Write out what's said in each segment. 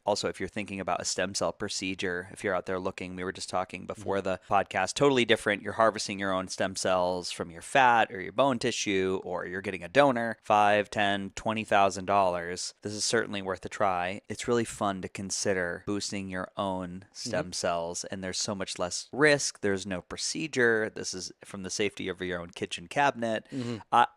also if you're thinking about a stem cell procedure, if you're out there looking, we were just talking before the podcast, totally different. You're harvesting your own stem cells from your fat or your bone tissue, or you're getting a donor, $5, $10, $20,000. This is certainly worth a try. It's really fun to consider boosting your own stem cells, and there's so much less risk. There's no procedure. This is from the safety of your own kitchen cabinet.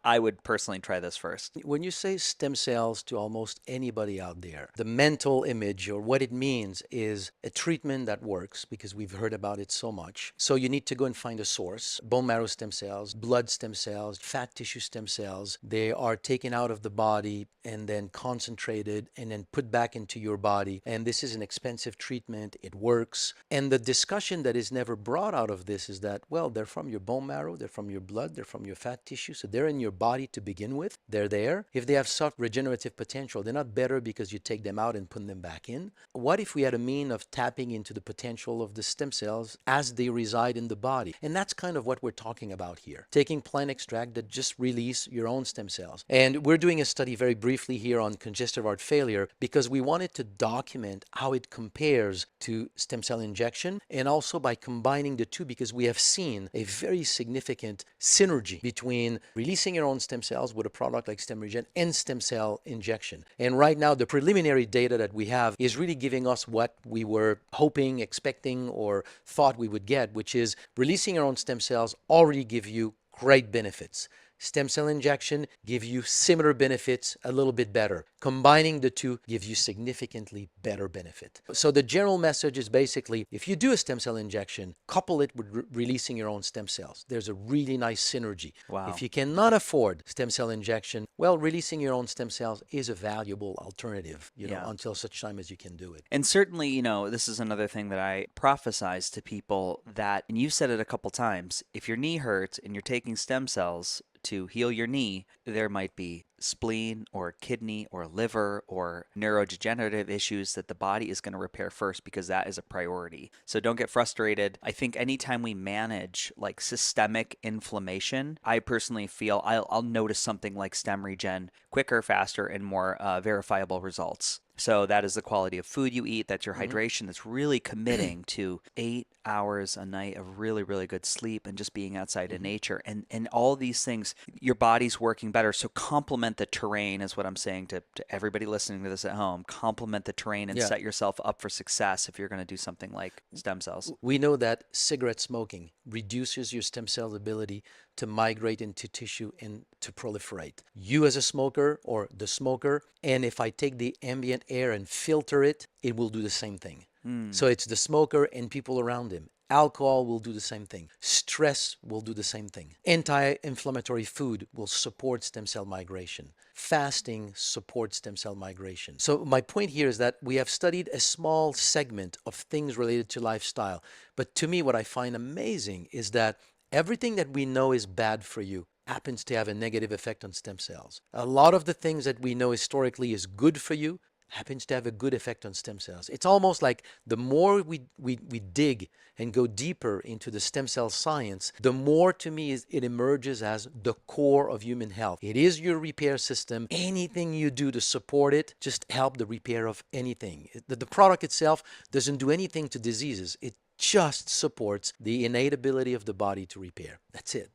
I would personally try this first. When you say stem cells to almost anybody out there, the mental image or what it means is a treatment that works because we've heard about it so much. So you need to go and find a source. Bone marrow stem cells, blood stem cells, fat tissue stem cells. They are taken out of the body and then concentrated and then put back into your body. And this is an expensive treatment. It works. And the discussion that is never brought out of this is that, well, they're from your bone marrow, they're from your blood, they're from your fat tissue. So they're in your body to begin with. They're there. If they have soft regenerative potential, they're not better because you take them out and put them back in. What if we had a mean of tapping into the potential of the stem cells as they reside in the body? And that's kind of what we're talking about here. Taking plant extract that just release your own stem cells. And we're doing a study very briefly here on congestive heart failure because we wanted to document how it compares to stem cell injection, and also by combining the two because we have seen a very significant synergy between releasing your own stem cells with a product like Stem Regen and stem cell injection. And right now, the preliminary data that we have is really giving us what we were hoping, expecting, or thought we would get, which is releasing your own stem cells already give you great benefits. Stem cell injection give you similar benefits, a little bit better. Combining the two gives you significantly better benefit. So the general message is basically, if you do a stem cell injection, couple it with releasing your own stem cells. There's a really nice synergy. Wow. If you cannot afford stem cell injection, well, releasing your own stem cells is a valuable alternative, until such time as you can do it. And certainly, this is another thing that I prophesize to people that, and you've said it a couple times, if your knee hurts and you're taking stem cells to heal your knee, there might be spleen or kidney or liver or neurodegenerative issues that the body is going to repair first because that is a priority. So don't get frustrated. I think anytime we manage like systemic inflammation, I personally feel I'll notice something like Stem Regen quicker, faster, and more verifiable results. So that is the quality of food you eat. That's your hydration. That's really committing to 8 hours a night of really, really good sleep and just being outside in nature. And all these things, your body's working better. So complement the terrain is what I'm saying to everybody listening to this at home. Complement the terrain and set yourself up for success if you're going to do something like stem cells. We know that cigarette smoking reduces your stem cell ability to migrate into tissue and to proliferate. You as a smoker or the smoker, and if I take the ambient air and filter it, it will do the same thing. So it's the smoker and people around him. Alcohol will do the same thing. Stress will do the same thing. Anti-inflammatory food will support stem cell migration. Fasting supports stem cell migration. So my point here is that we have studied a small segment of things related to lifestyle. But to me, what I find amazing is that everything that we know is bad for you happens to have a negative effect on stem cells. A lot of the things that we know historically is good for you happens to have a good effect on stem cells. It's almost like the more we dig and go deeper into the stem cell science, the more to me it emerges as the core of human health. It is your repair system. Anything you do to support it, just help the repair of anything. The product itself doesn't do anything to diseases. It just supports the innate ability of the body to repair. That's it.